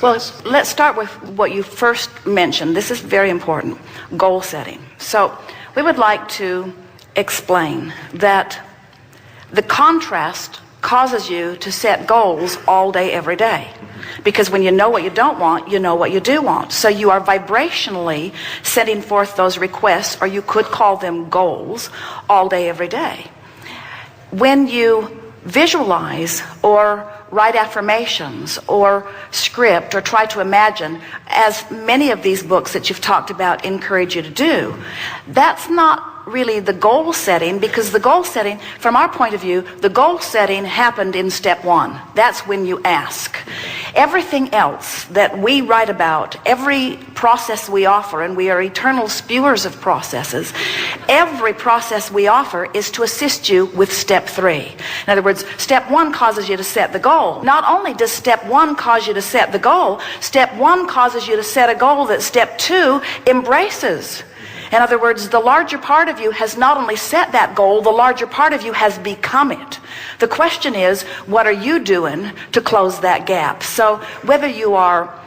Well, let's start with what you first mentioned. This is very important, goal setting. So we would like to explain that the contrast causes you to set goals all day, every day. Because when you know what you don't want, you know what you do want. So you are vibrationally sending forth those requests, or you could call them goals, all day, every day. When you visualize or write affirmations or script or try to imagine, as many of these books that you've talked about encourage you to do, that's not really the goal setting, because the goal setting, from our point of view, the goal setting happened in step one. That's when you ask. Everything else that we write about, every process we offer, and we are eternal spewers of processes, every process we offer is to assist you with step three. In other words, step one causes you to set the goal. Not only does step one cause you to set the goal, step one causes you to set a goal that step two embraces. In other words, the larger part of you has not only set that goal, the larger part of you has become it. The question is, what are you doing to close that gap? So whether you are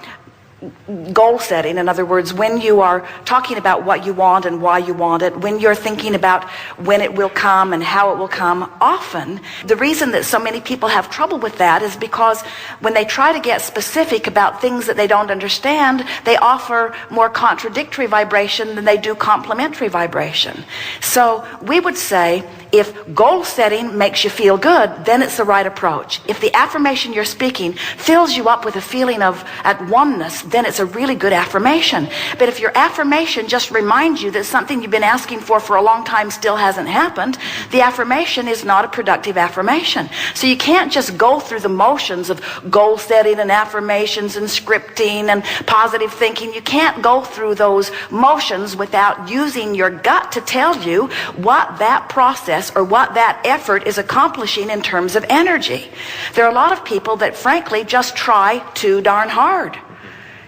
goal setting, in other words, when you are talking about what you want and why you want it, when you're thinking about when it will come and how it will come, often the reason that so many people have trouble with that is because when they try to get specific about things that they don't understand, they offer more contradictory vibration than they do complementary vibration. So we would say, if goal setting makes you feel good, then it's the right approach. If the affirmation you're speaking fills you up with a feeling of at oneness, then it's a really good affirmation. But if your affirmation just reminds you that something you've been asking for a long time still hasn't happened, the affirmation is not a productive affirmation. So you can't just go through the motions of goal setting and affirmations and scripting and positive thinking. You can't go through those motions without using your gut to tell you what that process or what that effort is accomplishing in terms of energy. There are a lot of people that frankly just try too darn hard.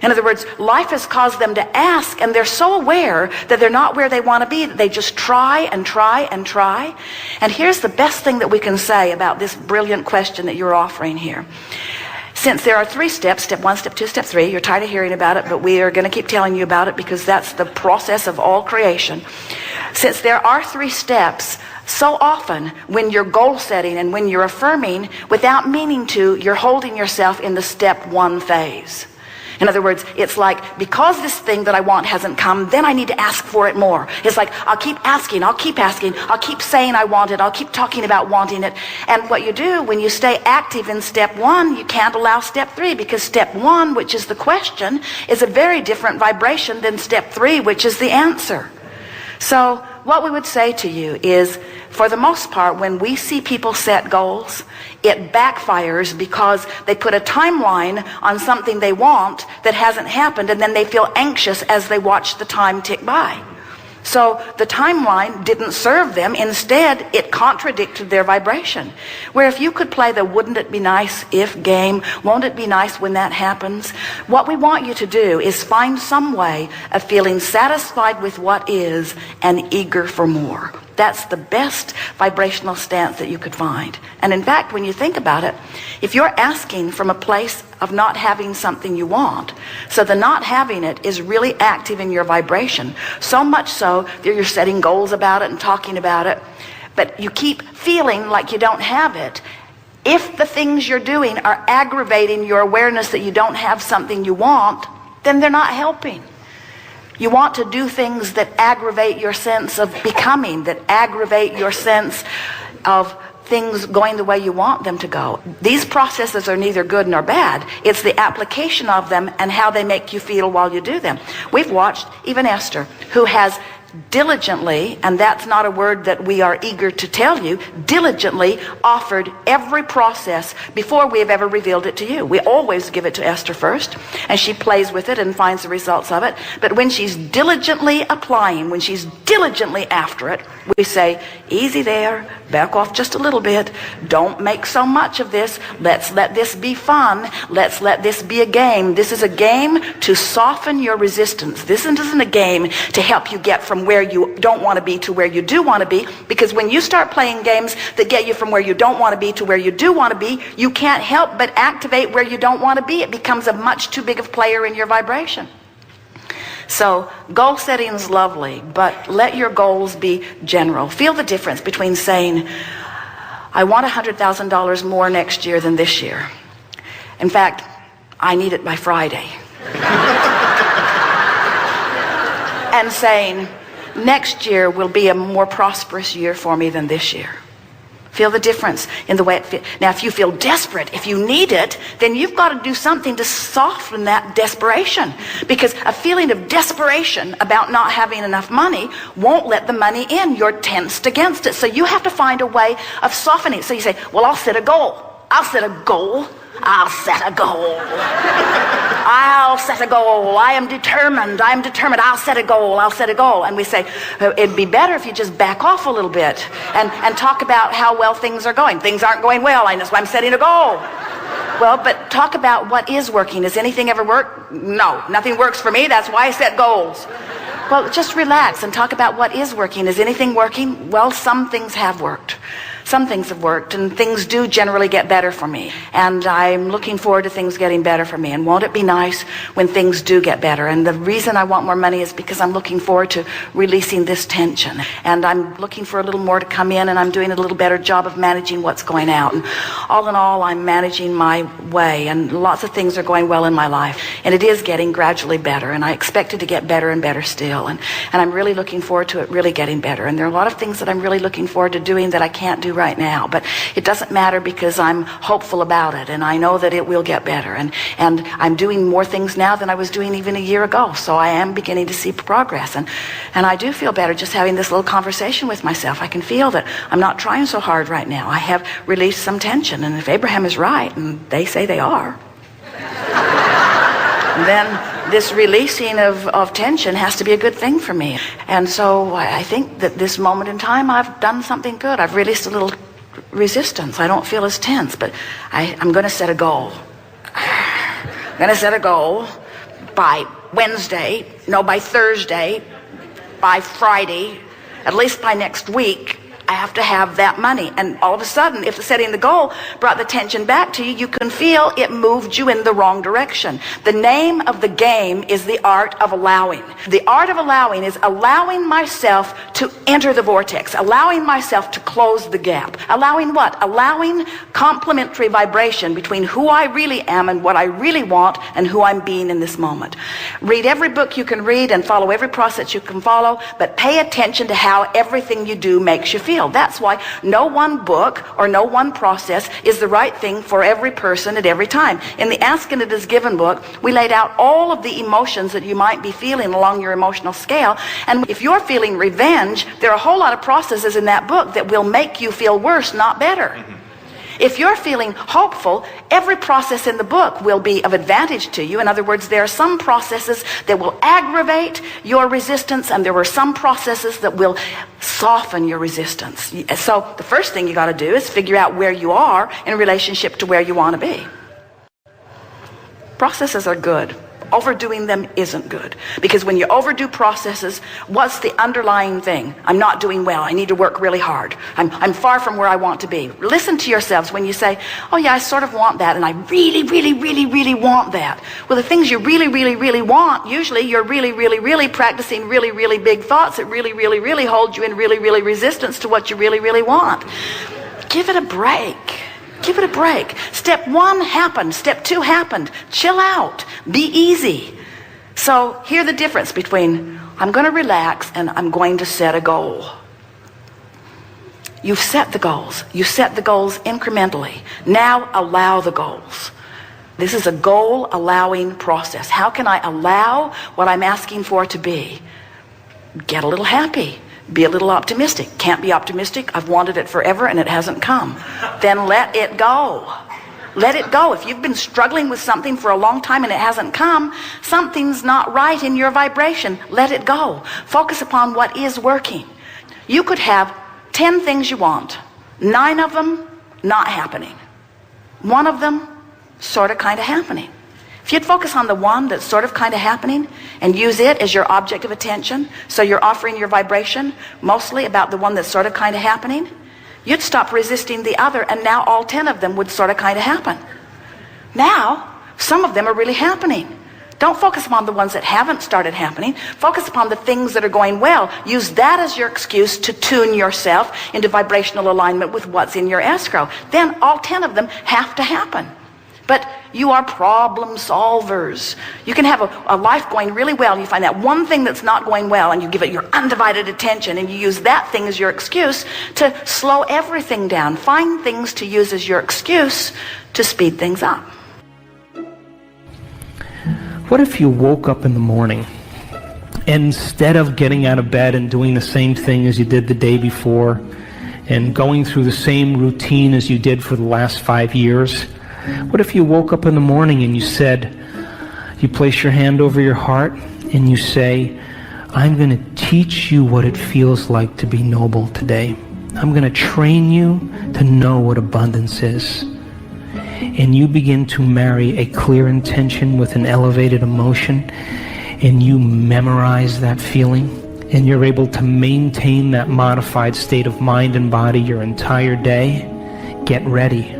In other words, life has caused them to ask, and they're so aware that they're not where they want to be that they just try and try and try. And here's the best thing that we can say about this brilliant question that you're offering here. Since there are three steps, step one, step two, step three, you're tired of hearing about it, but we are going to keep telling you about it because that's the process of all creation. Since there are three steps, so often when you're goal setting and when you're affirming, without meaning to, you're holding yourself in the step one phase. In other words, it's like, because this thing that I want hasn't come, then I need to ask for it more. It's like, I'll keep asking, I'll keep asking, I'll keep saying I want it, I'll keep talking about wanting it. And what you do when you stay active in step one, you can't allow step three, because step one, which is the question, is a very different vibration than step three, which is the answer. So what we would say to you is, for the most part, when we see people set goals, it backfires because they put a timeline on something they want that hasn't happened, and then they feel anxious as they watch the time tick by. So the timeline didn't serve them. Instead, it contradicted their vibration. Where if you could play the wouldn't it be nice if game, won't it be nice when that happens? What we want you to do is find some way of feeling satisfied with what is and eager for more. That's the best vibrational stance that you could find. And in fact, when you think about it, if you're asking from a place of not having something you want, so the not having it is really active in your vibration, so much so that you're setting goals about it and talking about it, but you keep feeling like you don't have it. If the things you're doing are aggravating your awareness that you don't have something you want, then they're not helping. You want to do things that aggravate your sense of becoming, that aggravate your sense of things going the way you want them to go. These processes are neither good nor bad. It's the application of them and how they make you feel while you do them. We've watched even Esther, who has diligently, and that's not a word that we are eager to tell you, diligently offered every process before we have ever revealed it to you. We always give it to Esther first, and she plays with it and finds the results of it. But when she's diligently applying, when she's diligently after it, we say, easy there, back off just a little bit, don't make so much of this, let's let this be fun, let's let this be a game. This is a game to soften your resistance. This isn't a game to help you get from from where you don't want to be to where you do want to be, because when you start playing games that get you from where you don't want to be to where you do want to be, you can't help but activate where you don't want to be. It becomes a much too big of a player in your vibration. So goal setting is lovely, but let your goals be general. Feel the difference between saying, I want $100,000 more next year than this year. In fact, I need it by Friday. And saying, next year will be a more prosperous year for me than this year. Feel the difference in the way it feels. Now, if you feel desperate, if you need it, then you've got to do something to soften that desperation. Because a feeling of desperation about not having enough money won't let the money in. You're tensed against it. So you have to find a way of softening it. So you say, well, I'll set a goal. I'll set a goal. I'll set a goal. I'll set a goal. I am determined. I'll set a goal. I'll set a goal. And we say, it'd be better if you just back off a little bit and talk about how well things are going. Things aren't going well. That's why I'm setting a goal. Well, but talk about what is working. Does anything ever work? No, nothing works for me. That's why I set goals. Well, just relax and talk about what is working. Is anything working? Well, some things have worked. Some things have worked, and things do generally get better for me. And I'm looking forward to things getting better for me. And won't it be nice when things do get better? And the reason I want more money is because I'm looking forward to releasing this tension. And I'm looking for a little more to come in, and I'm doing a little better job of managing what's going out. And all in all, I'm managing my way, and lots of things are going well in my life. And it is getting gradually better, and I expect it to get better and better still. And I'm really looking forward to it really getting better. And there are a lot of things that I'm really looking forward to doing that I can't do right now, but it doesn't matter because I'm hopeful about it, and I know that it will get better, and I'm doing more things now than I was doing even a year ago, so I am beginning to see progress, and I do feel better just having this little conversation with myself. I can feel that I'm not trying so hard right now. I have released some tension, and if Abraham is right, and they say they are, then this releasing of tension has to be a good thing for me. And so I think that this moment in time I've done something good. I've released a little resistance. I don't feel as tense, but I'm going to set a goal. I'm going to set a goal by Wednesday, no, by Thursday, by Friday, at least by next week. I have to have that money. And all of a sudden, if setting the goal brought the tension back to you, you can feel it moved you in the wrong direction. The name of the game is the art of allowing. The art of allowing is allowing myself to enter the vortex, allowing myself to close the gap. Allowing what? Allowing complementary vibration between who I really am and what I really want and who I'm being in this moment. Read every book you can read and follow every process you can follow, but pay attention to how everything you do makes you feel. That's why no one book or no one process is the right thing for every person at every time. In the Ask and It Is Given book, we laid out all of the emotions that you might be feeling along your emotional scale. And if you're feeling revenge, there are a whole lot of processes in that book that will make you feel worse, not better. If you're feeling hopeful, every process in the book will be of advantage to you. In other words, there are some processes that will aggravate your resistance, and there are some processes that will soften your resistance. So the first thing you got to do is figure out where you are in relationship to where you want to be. Processes are good. Overdoing them isn't good, because when you overdo processes, what's the underlying thing? I'm not doing well. I need to work really hard. I'm far from where I want to be. Listen to yourselves when you say, oh yeah, I sort of want that, and I really, really, really, really want that. Well, the things you really, really, really want, usually you're really, really, really practicing really, really big thoughts that really, really, really hold you in really, really resistance to what you really, really want. Give it a break. Give it a break. Step 1 happened. Step 2 happened. Chill out. Be easy. So here's the difference between I'm going to relax and I'm going to set a goal. You've set the goals. You set the goals incrementally. Now allow the goals. This is a goal allowing process. How can I allow what I'm asking for to be? Get a little happy. Be a little optimistic. Can't be optimistic. I've wanted it forever and it hasn't come. Then let it go. Let it go. If you've been struggling with something for a long time and it hasn't come, something's not right in your vibration. Let it go. Focus upon what is working. You could have 10 things you want. 9 of them not happening. 1 of them sort of kind of happening. If you'd focus on the one that's sort of kind of happening and use it as your object of attention, so you're offering your vibration mostly about the one that's sort of kind of happening, you'd stop resisting the other, and now all 10 of them would sort of kind of happen. Now, some of them are really happening. Don't focus upon the ones that haven't started happening. Focus upon the things that are going well. Use that as your excuse to tune yourself into vibrational alignment with what's in your escrow. Then all 10 of them have to happen. But you are problem solvers. You can have a life going really well, and you find that one thing that's not going well, and you give it your undivided attention, and you use that thing as your excuse to slow everything down. Find things to use as your excuse to speed things up. What if you woke up in the morning, and instead of getting out of bed and doing the same thing as you did the day before, and going through the same routine as you did for the last 5 years, what if you woke up in the morning and you place your hand over your heart and you say, I'm going to teach you what it feels like to be noble today. I'm going to train you to know what abundance is. And you begin to marry a clear intention with an elevated emotion, and you memorize that feeling, and you're able to maintain that modified state of mind and body your entire day. Get ready.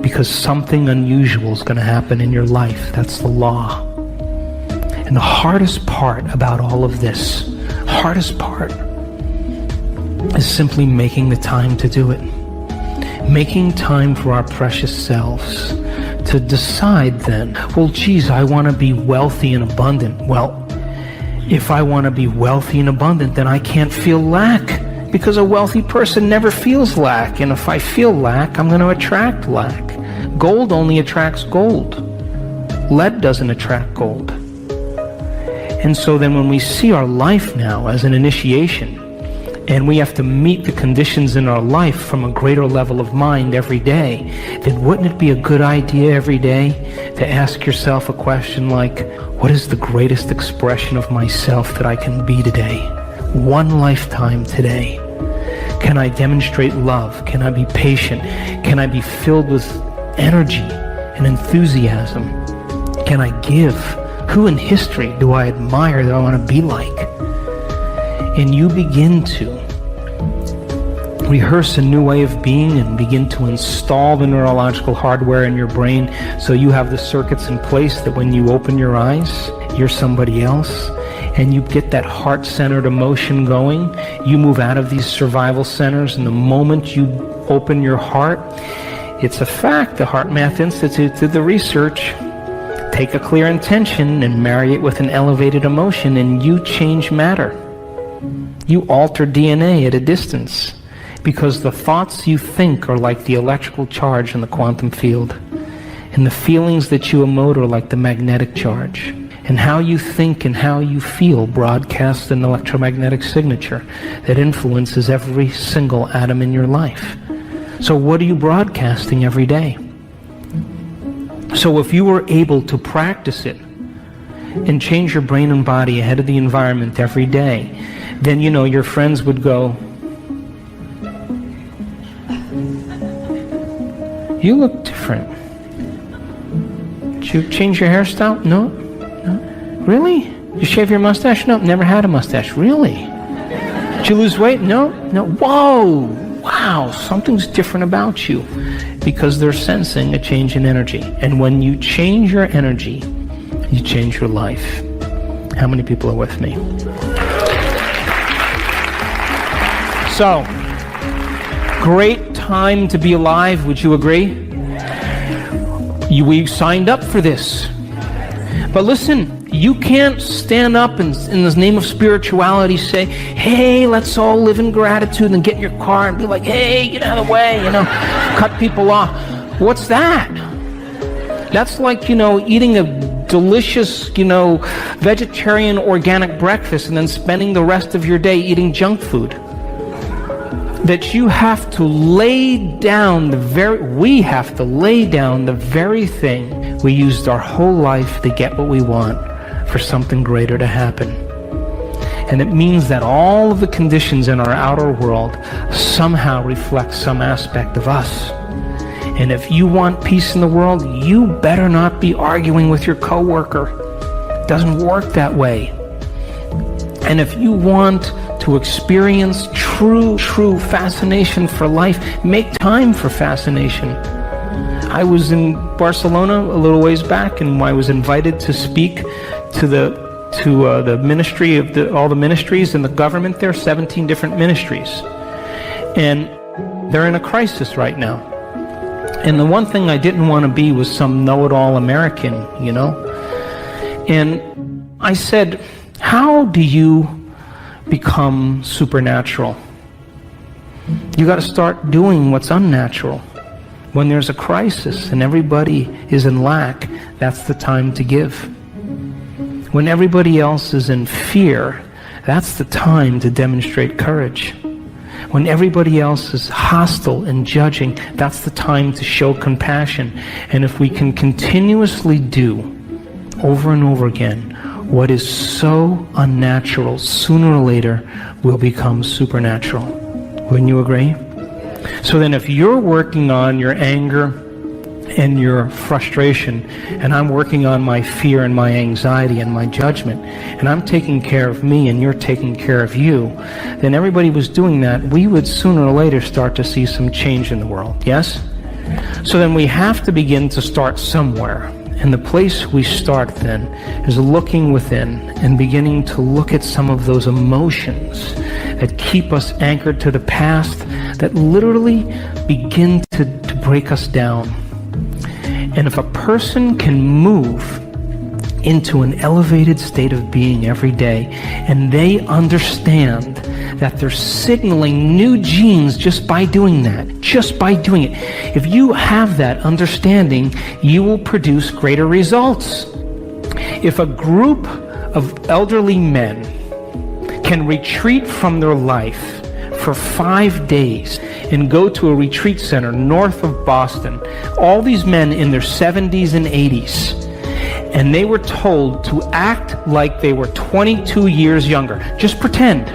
Because something unusual is going to happen in your life. That's the law. And the hardest part about all of this, hardest part, is simply making the time to do it. Making time for our precious selves to decide then, well, geez, I want to be wealthy and abundant. Well, if I want to be wealthy and abundant, then I can't feel lack, because a wealthy person never feels lack. And if I feel lack, I'm going to attract lack. Gold only attracts gold. Lead doesn't attract gold. And so then when we see our life now as an initiation, and we have to meet the conditions in our life from a greater level of mind every day, then wouldn't it be a good idea every day to ask yourself a question like, what is the greatest expression of myself that I can be today? One lifetime today. Can I demonstrate love? Can I be patient? Can I be filled with energy and enthusiasm? Can I give? Who in history do I admire that I want to be like? And you begin to rehearse a new way of being and begin to install the neurological hardware in your brain so you have the circuits in place that when you open your eyes, you're somebody else. And you get that heart-centered emotion going. You move out of these survival centers, and the moment you open your heart, it's a fact. The Heart Math Institute did the research. Take a clear intention and marry it with an elevated emotion, and you change matter. You alter DNA at a distance, because the thoughts you think are like the electrical charge in the quantum field, and the feelings that you emote are like the magnetic charge. And how you think and how you feel broadcasts an electromagnetic signature that influences every single atom in your life. So what are you broadcasting every day? So if you were able to practice it and change your brain and body ahead of the environment every day, then your friends would go, you look different. Did you change your hairstyle? No. Really? Did you shave your mustache? No, never had a mustache. Really? Did you lose weight? No. Whoa! Wow, something's different about you, because they're sensing a change in energy. And when you change your energy, you change your life. How many people are with me? So, great time to be alive, would you agree? We signed up for this. But listen, you can't stand up and in the name of spirituality say, hey, let's all live in gratitude, and get in your car and be like, hey, get out of the way, cut people off. What's that? That's like, eating a delicious, vegetarian organic breakfast and then spending the rest of your day eating junk food. That you have to lay down we have to lay down the very thing we used our whole life to get what we want, for something greater to happen. And it means that all of the conditions in our outer world somehow reflect some aspect of us. And if you want peace in the world, you better not be arguing with your coworker. It doesn't work that way. And if you want to experience true fascination for life, make time for fascination. I was in Barcelona a little ways back, and I was invited to speak to the ministry of all the ministries in the government there, 17 different ministries. And they're in a crisis right now. And the one thing I didn't want to be was some know-it-all American, you know? And I said, how do you become supernatural? You got to start doing what's unnatural. When there's a crisis and everybody is in lack, that's the time to give. When everybody else is in fear, that's the time to demonstrate courage. When everybody else is hostile and judging, that's the time to show compassion. And if we can continuously do, over and over again, what is so unnatural, sooner or later will become supernatural. Wouldn't you agree? So then if you're working on your anger and your frustration, and I'm working on my fear and my anxiety and my judgment, and I'm taking care of me and you're taking care of you, then everybody was doing that, we would sooner or later start to see some change in the world, yes? So then we have to begin to start somewhere. And the place we start then is looking within and beginning to look at some of those emotions that keep us anchored to the past, that literally begin to break us down. And if a person can move into an elevated state of being every day, and they understand that they're signaling new genes just by doing that, just by doing it. If you have that understanding, you will produce greater results. If a group of elderly men can retreat from their life for 5 days and go to a retreat center north of Boston, all these men in their 70s and 80s, and they were told to act like they were 22 years younger. Just pretend.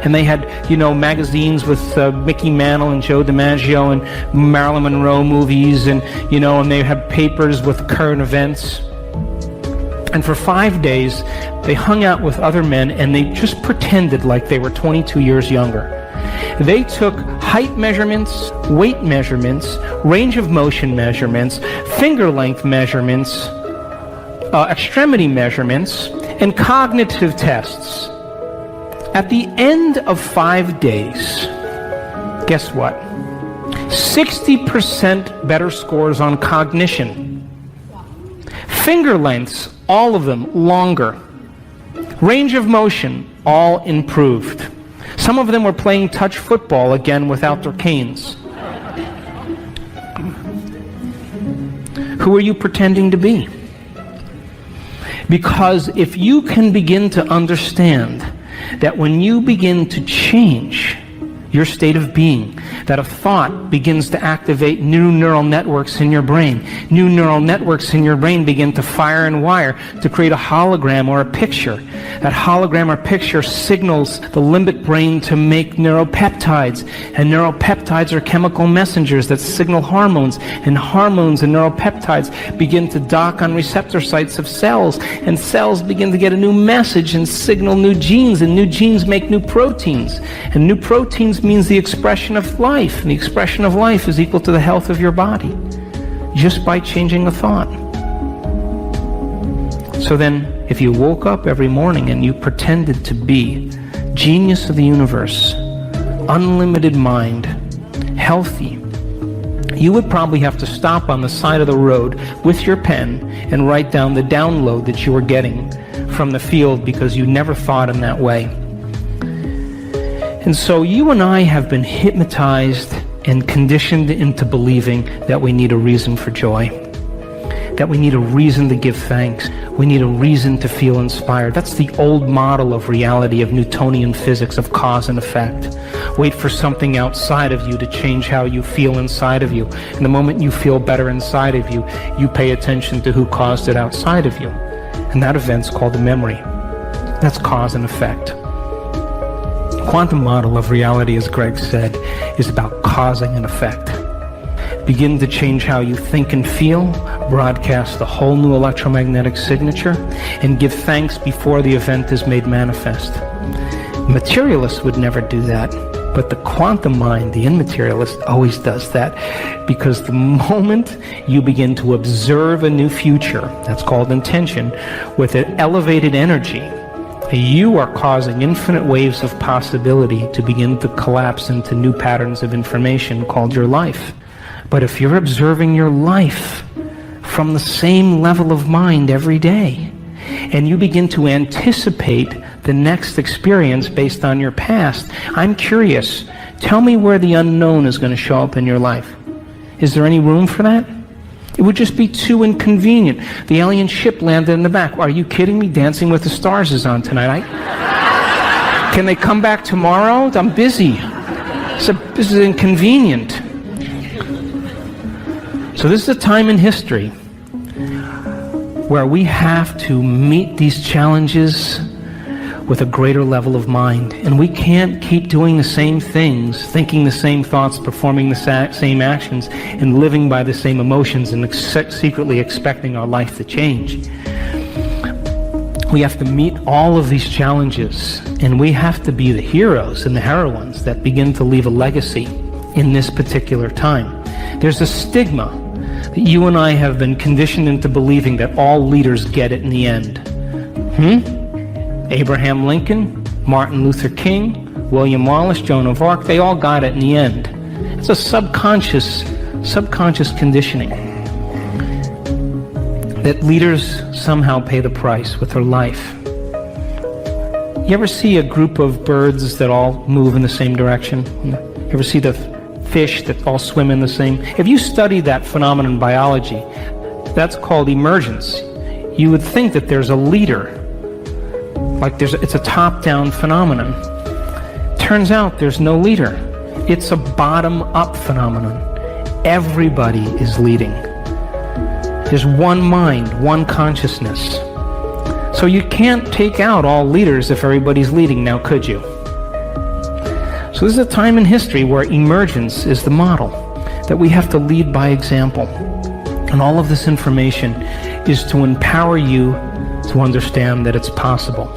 And they had, magazines with Mickey Mantle and Joe DiMaggio and Marilyn Monroe movies, and, and they had papers with current events. And for 5 days, they hung out with other men, and they just pretended like they were 22 years younger. They took height measurements, weight measurements, range of motion measurements, finger length measurements, extremity measurements, and cognitive tests. At the end of 5 days, guess what? 60% better scores on cognition. Finger lengths, all of them longer. Range of motion, all improved. Some of them were playing touch football again without their canes. Who are you pretending to be? Because if you can begin to understand that when you begin to change your state of being, that a thought begins to activate new neural networks in your brain. New neural networks in your brain begin to fire and wire to create a hologram or a picture. That hologram or picture signals the limbic brain to make neuropeptides. And neuropeptides are chemical messengers that signal hormones. And hormones and neuropeptides begin to dock on receptor sites of cells. And cells begin to get a new message and signal new genes. And new genes make new proteins. And new proteins means the expression of life. And the expression of life is equal to the health of your body. Just by changing a thought. So then, if you woke up every morning and you pretended to be genius of the universe, unlimited mind, healthy, you would probably have to stop on the side of the road with your pen and write down the download that you were getting from the field because you never thought in that way. And so you and I have been hypnotized and conditioned into believing that we need a reason for joy, that we need a reason to give thanks, we need a reason to feel inspired. That's the old model of reality, of Newtonian physics, of cause and effect. Wait for something outside of you to change how you feel inside of you. And the moment you feel better inside of you, you pay attention to who caused it outside of you. And that event's called a memory. That's cause and effect. Quantum model of reality, as Greg said, is about causing an effect. begin to change how you think and feel, broadcast a whole new electromagnetic signature, and give thanks before the event is made manifest. Materialists would never do that, but the quantum mind, the immaterialist, always does that, because the moment you begin to observe a new future, that's called intention, with an elevated energy, you are causing infinite waves of possibility to begin to collapse into new patterns of information called your life. But if you're observing your life from the same level of mind every day, and you begin to anticipate the next experience based on your past, I'm curious, tell me where the unknown is going to show up in your life. Is there any room for that? It would just be too inconvenient. The alien ship landed in the back. Are you kidding me? Dancing with the Stars is on tonight. Can they come back tomorrow? I'm busy. This is inconvenient. So this is a time in history where we have to meet these challenges with a greater level of mind. And we can't keep doing the same things, thinking the same thoughts, performing the same actions, and living by the same emotions and secretly expecting our life to change. We have to meet all of these challenges, and we have to be the heroes and the heroines that begin to leave a legacy in this particular time. There's a stigma that you and I have been conditioned into believing that all leaders get it in the end. Abraham Lincoln, Martin Luther King, William Wallace, Joan of Arc, they all got it in the end. It's a subconscious conditioning that leaders somehow pay the price with their life. You ever see a group of birds that all move in the same direction? You ever see the fish that all swim in the same? If you study that phenomenon in biology, that's called emergence. You would think that there's a leader, like it's a top-down phenomenon. Turns out there's no leader. It's a bottom-up phenomenon. Everybody is leading. There's one mind, one consciousness. So you can't take out all leaders if everybody's leading now, could you? So this is a time in history where emergence is the model, that we have to lead by example. And all of this information is to empower you to understand that it's possible.